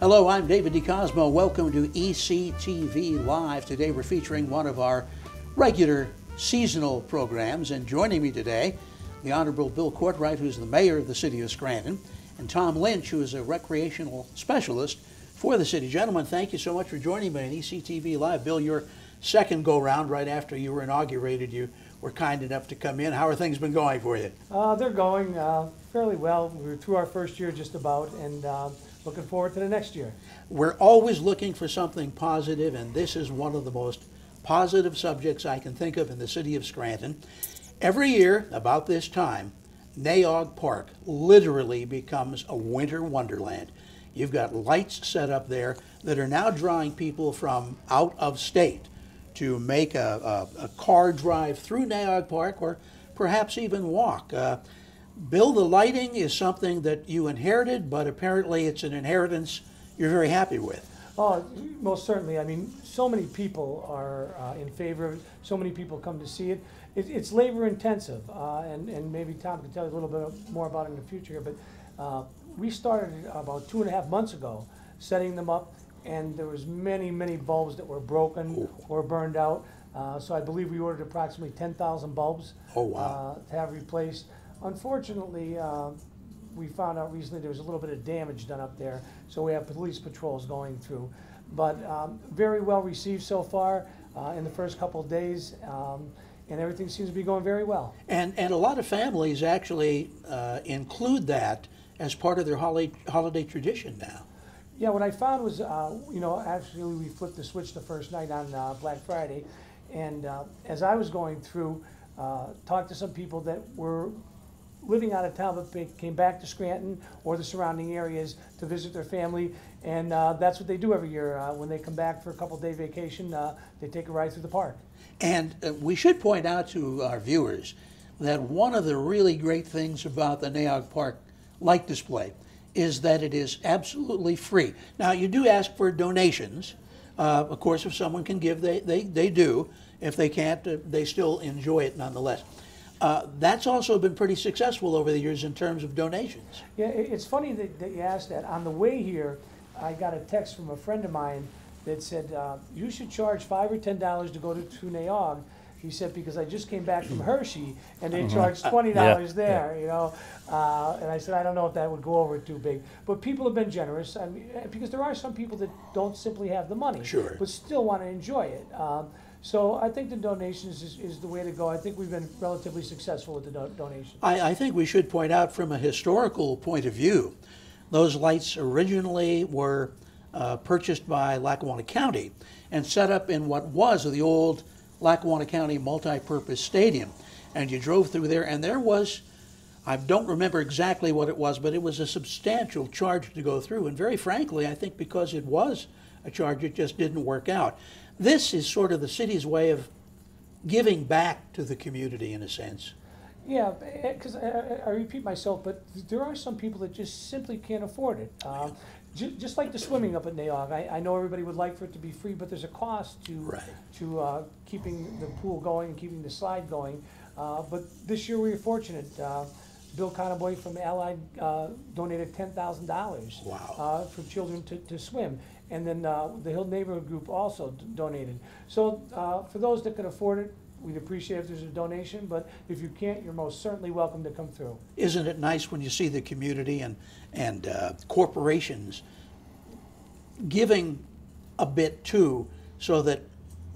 Hello, I'm David DeCosmo. Welcome to ECTV Live. Today we're featuring one of our regular seasonal programs, and joining me today, the Honorable Bill Courtright, who's the mayor of the city of Scranton, and Tom Lynch, who is a recreational specialist for the city. Gentlemen, thank you so much for joining me on ECTV Live. Bill, your second go-round right after you were inaugurated, you were kind enough to come in. How are things been going for you? They're going fairly well. We're through our first year just about, and looking forward to the next year. We're always looking for something positive, and this is one of the most positive subjects I can think of in the city of Scranton. Every year, about this time, Naog Park literally becomes a winter wonderland. You've got lights set up there that are now drawing people from out of state to make a car drive through Naog Park, or perhaps even walk. Bill, the lighting is something that you inherited, but apparently it's an inheritance you're very happy with. Oh, most certainly. I mean, so many people are in favor of it. So many people come to see it. It's labor intensive, and maybe Tom can tell you a little bit more about it in the future. But we started about 2.5 months ago setting them up, and there was many bulbs that were broken or burned out. So I believe we ordered approximately 10,000 bulbs to have replaced. Unfortunately, we found out recently there was a little bit of damage done up there, so we have police patrols going through. But very well received so far in the first couple of days, and everything seems to be going very well. And a lot of families actually include that as part of their holiday tradition now. Yeah, what I found was, actually we flipped the switch the first night on Black Friday, and as I was going through, talked to some people that were living out of town but came back to Scranton or the surrounding areas to visit their family, and that's what they do every year. When they come back for a couple-day vacation, they take a ride through the park. And we should point out to our viewers that one of the really great things about the Naog Park light display is that it is absolutely free. Now, you do ask for donations. Of course, if someone can give, they do. If they can't, they still enjoy it nonetheless. That's also been pretty successful over the years in terms of donations. Yeah, it's funny that you asked that. On the way here, I got a text from a friend of mine that said, you should charge $5 or $10 to go to Naog. He said, because I just came back from Hershey and they charged $20 there, you know. And I said, I don't know if that would go over too big. But people have been generous, I mean, because there are some people that don't simply have the money, but still want to enjoy it. So I think the donations is the way to go. I think we've been relatively successful with the donations. I think we should point out from a historical point of view, those lights originally were purchased by Lackawanna County and set up in what was the old Lackawanna County Multi-Purpose Stadium. And you drove through there, and there was, I don't remember exactly what it was, but it was a substantial charge to go through. And very frankly, I think because it was a charge, it just didn't work out. This is sort of the city's way of giving back to the community in a sense. Yeah, because I repeat myself, but there are some people that just simply can't afford it. Just like the swimming up at Naog, I know everybody would like for it to be free, but there's a cost to keeping the pool going and keeping the slide going. But this year we were fortunate. Bill Conaboy from Allied donated $10,000 for children to swim. And then the Hill Neighborhood Group also donated. So for those that can afford it, we'd appreciate if there's a donation, but if you can't, you're most certainly welcome to come through. Isn't it nice when you see the community and corporations giving a bit too, so that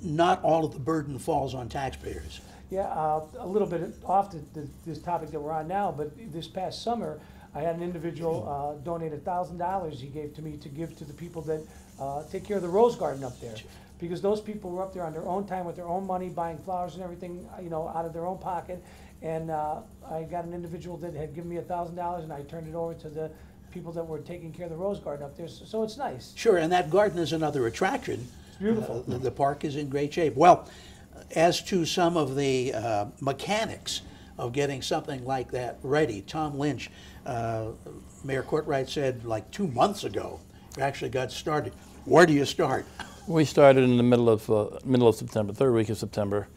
not all of the burden falls on taxpayers? Yeah, a little bit off this topic that we're on now, but this past summer, I had an individual donate $1,000 he gave to me to give to the people that take care of the rose garden up there. Because those people were up there on their own time with their own money, buying flowers and everything, you know, out of their own pocket. And I got an individual that had given me $1,000, and I turned it over to the people that were taking care of the rose garden up there. So it's nice. Sure, and that garden is another attraction. It's beautiful. The park is in great shape. Well, as to some of the mechanics of getting something like that ready, Tom Lynch, Mayor Courtright said like 2 months ago, you actually got started. Where do you start? We started in the middle of September, third week of September,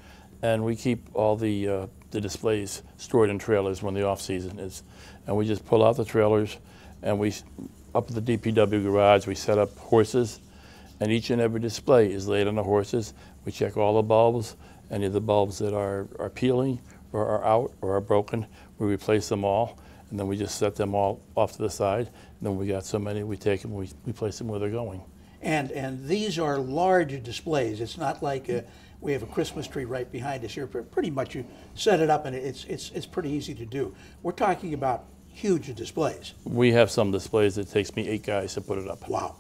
and we keep all the displays stored in trailers when the off season is, and we just pull out the trailers, and we up at the DPW garage, we set up horses, and each and every display is laid on the horses. We check all the bulbs. Any of the bulbs that are peeling or are out or are broken, we replace them all, and then we just set them all off to the side. And then we got so many, we take them, we place them where they're going. And these are large displays. It's not like we have a Christmas tree right behind us here. Pretty much you set it up and it's pretty easy to do. We're talking about huge displays. We have some displays that takes me 8 guys to put it up. Wow.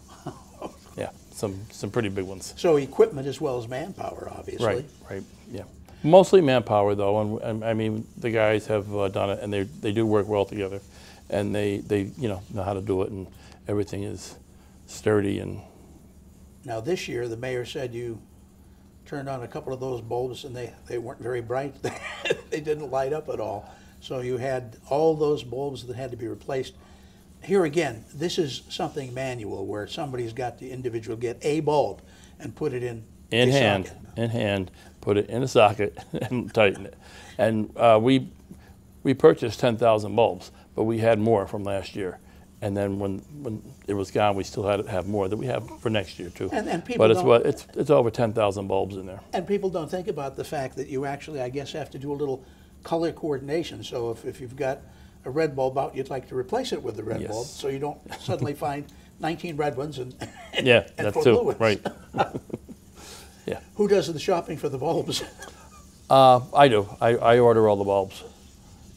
Yeah, some pretty big ones. So equipment as well as manpower, obviously. Right, yeah. Mostly manpower though, and I mean the guys have done it, and they do work well together, and they know how to do it, and everything is sturdy. And now this year, the mayor said you turned on a couple of those bulbs and they weren't very bright. They didn't light up at all. So you had all those bulbs that had to be replaced. Here again, this is something manual where somebody's got the individual get a bulb and put it in hand, put it in a socket and tighten it. And we purchased 10,000 bulbs, but we had more from last year. And then when it was gone, we still had to have more that we have for next year too. And people it's over 10,000 bulbs in there. And people don't think about the fact that you actually, I guess, have to do a little color coordination. So if you've got a red bulb out, you'd like to replace it with the red bulb, so you don't suddenly find 19 red ones and yeah, and that 4 too, blue ones. right? Yeah. Who does the shopping for the bulbs? I do. I order all the bulbs.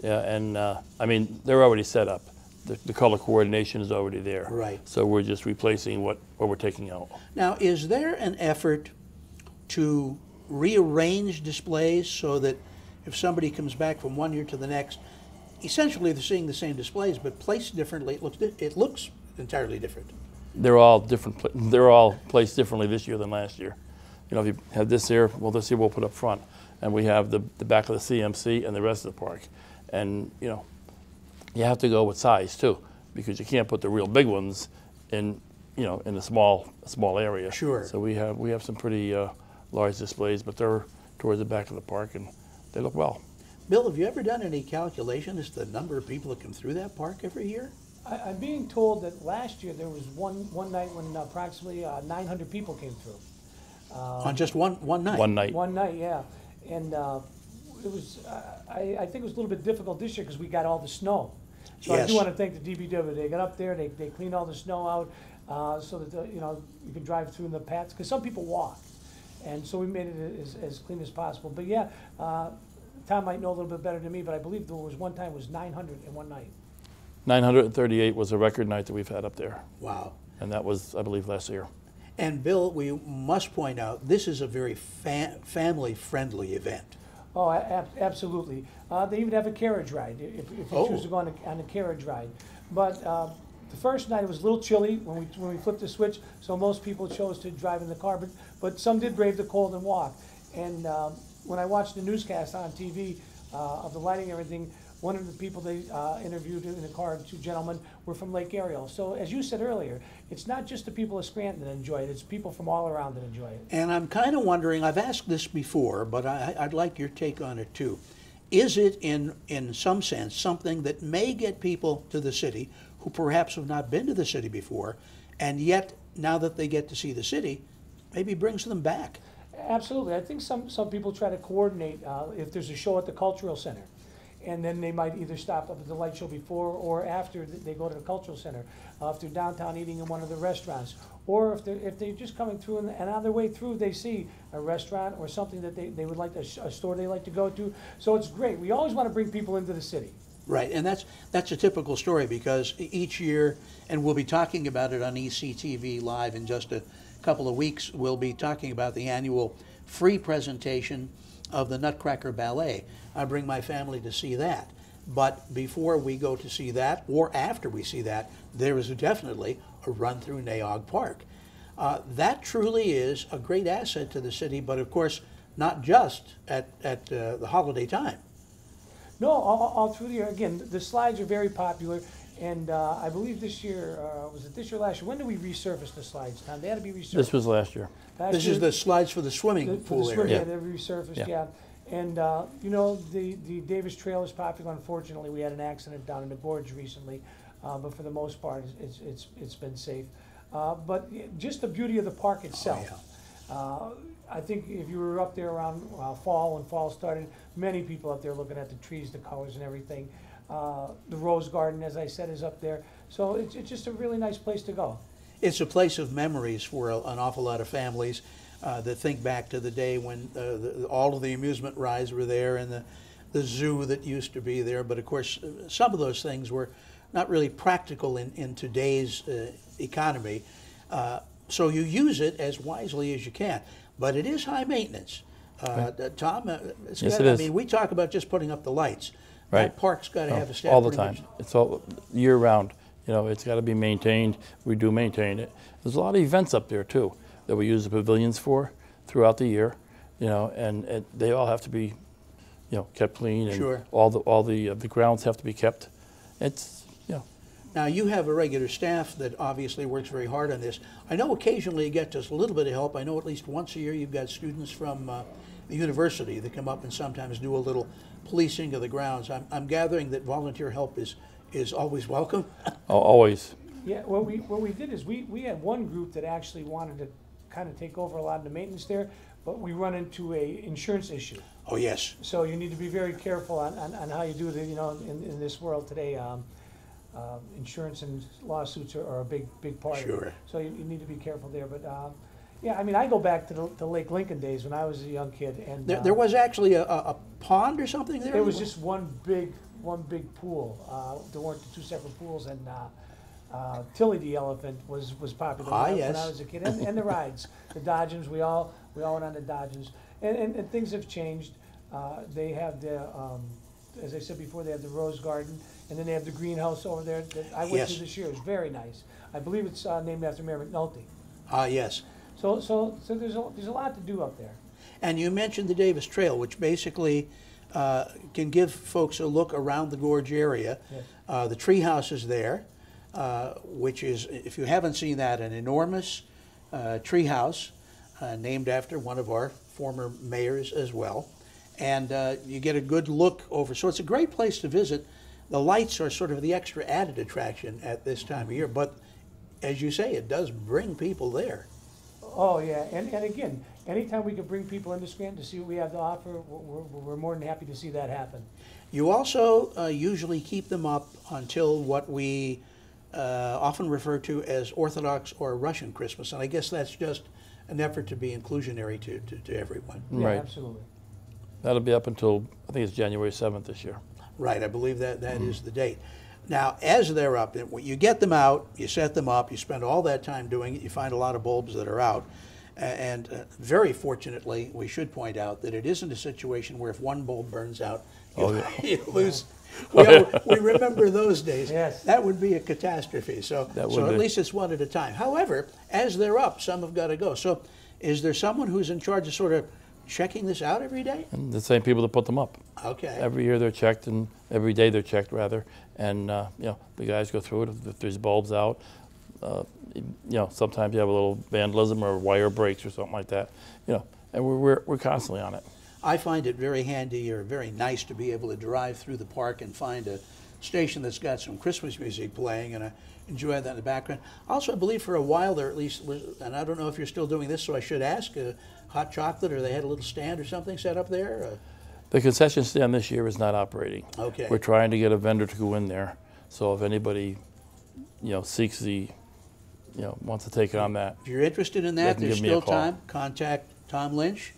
Yeah, and I mean they're already set up. The color coordination is already there. Right. So we're just replacing what we're taking out. Now, is there an effort to rearrange displays so that if somebody comes back from one year to the next, essentially they're seeing the same displays but placed differently? It looks entirely different. They're all different. They're all placed differently this year than last year. You know, if you have this here, well, this year we'll put up front, and we have the back of the CMC and the rest of the park, and you know. You have to go with size too, because you can't put the real big ones in, in a small area. Sure. So we have some pretty large displays, but they're towards the back of the park, and they look well. Bill, have you ever done any calculation as to the number of people that come through that park every year? I'm being told that last year there was one night when approximately 900 people came through. On just one night? One night. One night, yeah. And it was, I think it was a little bit difficult this year because we got all the snow. So Yes. I do want to thank the DPW. They got up there, they cleaned all the snow out so that, you could drive through in the paths, because some people walk. And so we made it as clean as possible. But yeah, Tom might know a little bit better than me, but I believe there was one time it was 900 in one night. 938 was a record night that we've had up there. Wow. And that was, I believe, last year. And Bill, we must point out, this is a very family-friendly event. Oh, absolutely. They even have a carriage ride if you choose to go on a carriage ride. But the first night it was a little chilly when we flipped the switch, so most people chose to drive in the car. But some did brave the cold and walk. And when I watched the newscast on TV of the lighting and everything, one of the people they interviewed in the car, 2 gentlemen, were from Lake Ariel. So as you said earlier, it's not just the people of Scranton that enjoy it, it's people from all around that enjoy it. And I'm kind of wondering, I've asked this before, but I'd like your take on it too. Is it in some sense something that may get people to the city who perhaps have not been to the city before, and yet now that they get to see the city, maybe brings them back? Absolutely. I think some people try to coordinate if there's a show at the Cultural Center. And then they might either stop up at the light show before or after they go to the Cultural Center. If they're downtown eating in one of the restaurants, or if they're just coming through and on their way through they see a restaurant or something that they would like, a store they like to go to. So it's great. We always want to bring people into the city. Right, and that's a typical story, because each year, and we'll be talking about it on ECTV Live in just a couple of weeks, we'll be talking about the annual free presentation of the Nutcracker Ballet. I bring my family to see that. But before we go to see that, or after we see that, there is definitely a run through Naog Park. That truly is a great asset to the city, but of course, not just at the holiday time. No, all through the year. Again, the slides are very popular, and I believe this year, was it this year or last year? When did we resurface the slides, Tom? They had to be resurfaced. This was last year. This is the slides for the swimming pool area. Yeah, they resurfaced, yeah. And, the Davis Trail is popular. Unfortunately, we had an accident down in the gorge recently. but for the most part, it's been safe. But just the beauty of the park itself. I think if you were up there around fall, when fall started, many people up there looking at the trees, the colors and everything. The Rose Garden, as I said, is up there. So it's just a really nice place to go. It's a place of memories for an awful lot of families that think back to the day when all of the amusement rides were there and the zoo that used to be there. But of course, some of those things were not really practical in today's economy. So you use it as wisely as you can. But it is high maintenance. Tom, Yes, it is. I mean, we talk about just putting up the lights. Right. That park's got to have a staff. All the time. It's all year round. You know, it's got to be maintained. We do maintain it. There's a lot of events up there too that we use the pavilions for throughout the year. You know, and they all have to be, you know, kept clean, and Sure. all the grounds have to be kept. It's, you know. Now, you have a regular staff that obviously works very hard on this. I know occasionally you get just a little bit of help. I know at least once a year you've got students from the university that come up and sometimes do a little policing of the grounds. I'm gathering that volunteer help is always welcome. Oh, always. Yeah, what we did is we had one group that actually wanted to kind of take over a lot of the maintenance there, but we run into a insurance issue. Oh, yes. So you need to be very careful on how you do the, you know, in this world today. Insurance and lawsuits are a big part of Sure. it. So you need to be careful there. But yeah, I mean, I go back to the Lake Lincoln days when I was a young kid, and There was actually a pond or something there? there was just one big pool. There weren't two separate pools, and Tilly the elephant was popular when yes. I was a kid, and the rides, the Dodgems. We all went on the Dodgems, and things have changed. They have the, as I said before, they have the Rose Garden, and then they have the greenhouse over there that I went Yes. to this year. It's very nice. I believe it's named after Mayor McNulty. Yes. So there's a lot to do up there. And you mentioned the Davis Trail, which basically can give folks a look around the gorge area. Yes. The tree house is there, which is, if you haven't seen that, an enormous tree house named after one of our former mayors as well. And you get a good look over. So it's a great place to visit. The lights are sort of the extra added attraction at this time of year. But as you say, it does bring people there. Oh, yeah, and again, anytime we can bring people into Scranton to see what we have to offer, we're more than happy to see that happen. You also usually keep them up until what we often refer to as Orthodox or Russian Christmas, and I guess that's just an effort to be inclusionary to everyone. Yeah, Right. absolutely. That'll be up until, I think it's January 7th this year. Right, I believe that is the date. Now, as they're up, you get them out, you set them up, you spend all that time doing it, you find a lot of bulbs that are out. And very fortunately, we should point out that it isn't a situation where if one bulb burns out, you lose. We remember those days. Yes. That would be a catastrophe. So That would at be. least it's one at a time. However, as they're up, some have got to go. So is there someone who's in charge of sort of checking this out every day? And the same people that put them up. Okay. Every year they're checked, and every day they're checked, rather. And, you know, the guys go through it. If there's bulbs out, you know, sometimes you have a little vandalism or wire breaks or something like that, you know, and we're constantly on it. I find it very handy or very nice to be able to drive through the park and find a station that's got some Christmas music playing, and I enjoy that in the background. Also, I believe for a while there at least was, and I don't know if you're still doing this, so I should ask, hot chocolate, or they had a little stand or something set up there? The concession stand this year is not operating. Okay. We're trying to get a vendor to go in there, so if anybody, you know, seeks the, you know, wants to take it on that. If you're interested in that, They can there's give me a still call. time. Contact Tom Lynch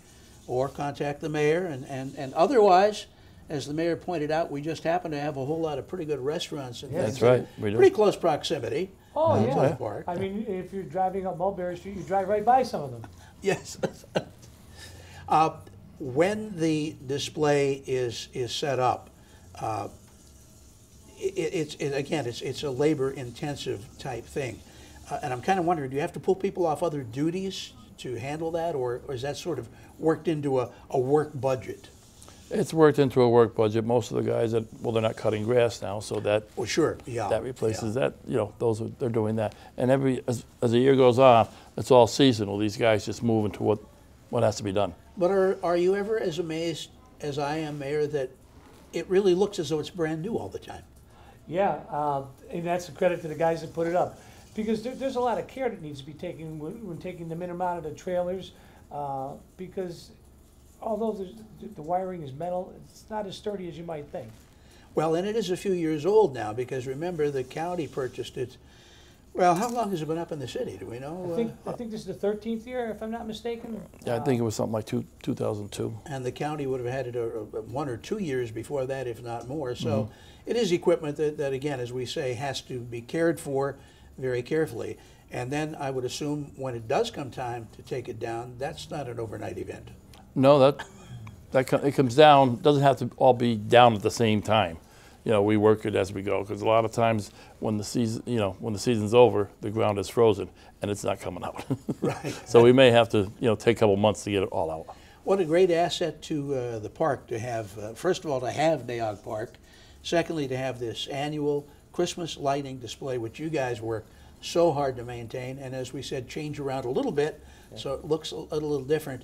or contact the mayor. And otherwise, as the mayor pointed out, we just happen to have a whole lot of pretty good restaurants and Yes. things That's right, in we do. pretty close proximity. Oh, to yeah. the park. I mean, if you're driving up Mulberry Street, you drive right by some of them. Yes. When the display is set up, it's a labor-intensive type thing. And I'm kind of wondering, do you have to pull people off other duties to handle that, or is that sort of worked into a work budget? It's worked into a work budget. Most of the guys well, they're not cutting grass now, so that Well, sure, yeah. that replaces yeah. that. You know, they're doing that. And as the year goes on, it's all seasonal. These guys just move into what has to be done. But are you ever as amazed as I am, Mayor, that it really looks as though it's brand new all the time? Yeah, and that's a credit to the guys that put it up. Because there's a lot of care that needs to be taken when taking them in and out of the trailers. Because although the wiring is metal, it's not as sturdy as you might think. Well, and it is a few years old now, because remember, the county purchased it. Well, how long has it been up in the city? Do we know? I think this is the 13th year, if I'm not mistaken. Yeah, I think it was something like 2002. And the county would have had it 1 or 2 years before that, if not more. So it is equipment that, again, as we say, has to be cared for very carefully. And then I would assume when it does come time to take it down, that's not an overnight event. No, it comes down. Doesn't have to all be down at the same time. You know, we work it as we go, because a lot of times when the season, when the season's over, the ground is frozen and it's not coming out. Right. So we may have to, take a couple months to get it all out. What a great asset to the park to have, first of all, to have Naog Park. Secondly, to have this annual Christmas lighting display, which you guys work so hard to maintain, and as we said, change around a little bit, so it looks a little different.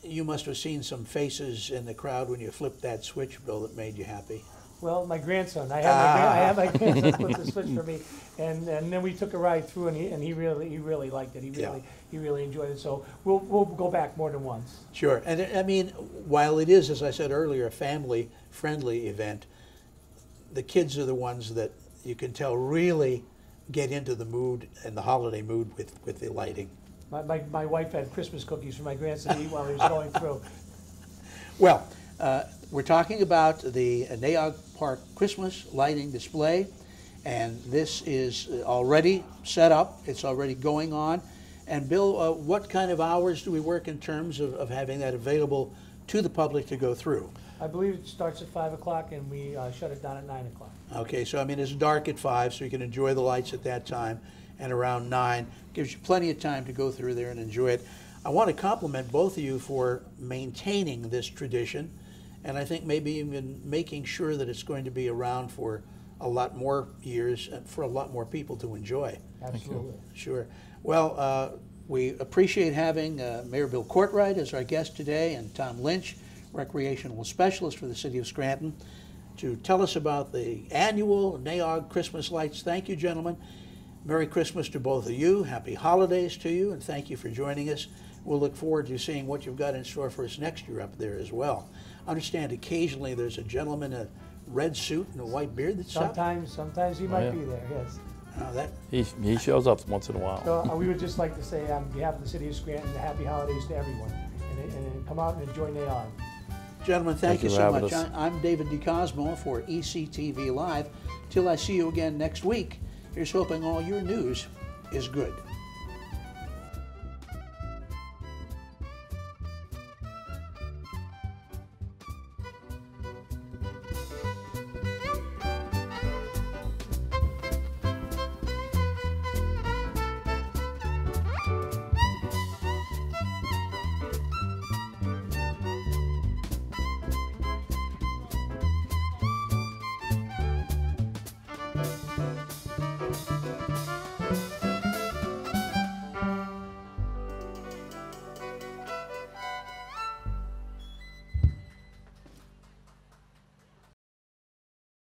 You must have seen some faces in the crowd when you flipped that switch, Bill, that made you happy. Well, my grandson. I have my grandson flip the switch for me, and then we took a ride through, and he really liked it. He really enjoyed it. So we'll go back more than once. Sure, and I mean, while it is, as I said earlier, a family-friendly event, the kids are the ones that you can tell really get into the mood and the holiday mood with the lighting. My wife had Christmas cookies for my grandson to eat while he was going through. Well, we're talking about the Naog Park Christmas lighting display, and this is already set up. It's already going on. And Bill, what kind of hours do we work in terms of having that available to the public to go through? I believe it starts at 5 o'clock, and we shut it down at 9 o'clock. Okay, so I mean, it's dark at 5, so you can enjoy the lights at that time, and around 9 gives you plenty of time to go through there and enjoy it. I want to compliment both of you for maintaining this tradition, and I think maybe even making sure that it's going to be around for a lot more years and for a lot more people to enjoy. Absolutely. Sure. Well, we appreciate having Mayor Bill Courtright as our guest today, and Tom Lynch, Recreational Specialist for the City of Scranton, to tell us about the annual Naog Christmas lights. Thank you, gentlemen. Merry Christmas to both of you. Happy holidays to you, and thank you for joining us. We'll look forward to seeing what you've got in store for us next year up there as well. I understand occasionally there's a gentleman in a red suit and a white beard that's up. Sometimes he might be there, yes. He shows up once in a while. So we would just like to say on behalf of the City of Scranton, happy holidays to everyone, and come out and enjoy Naog. Gentlemen, thank you so much. us. I'm David DeCosmo for ECTV Live. Till I see you again next week, here's hoping all your news is good.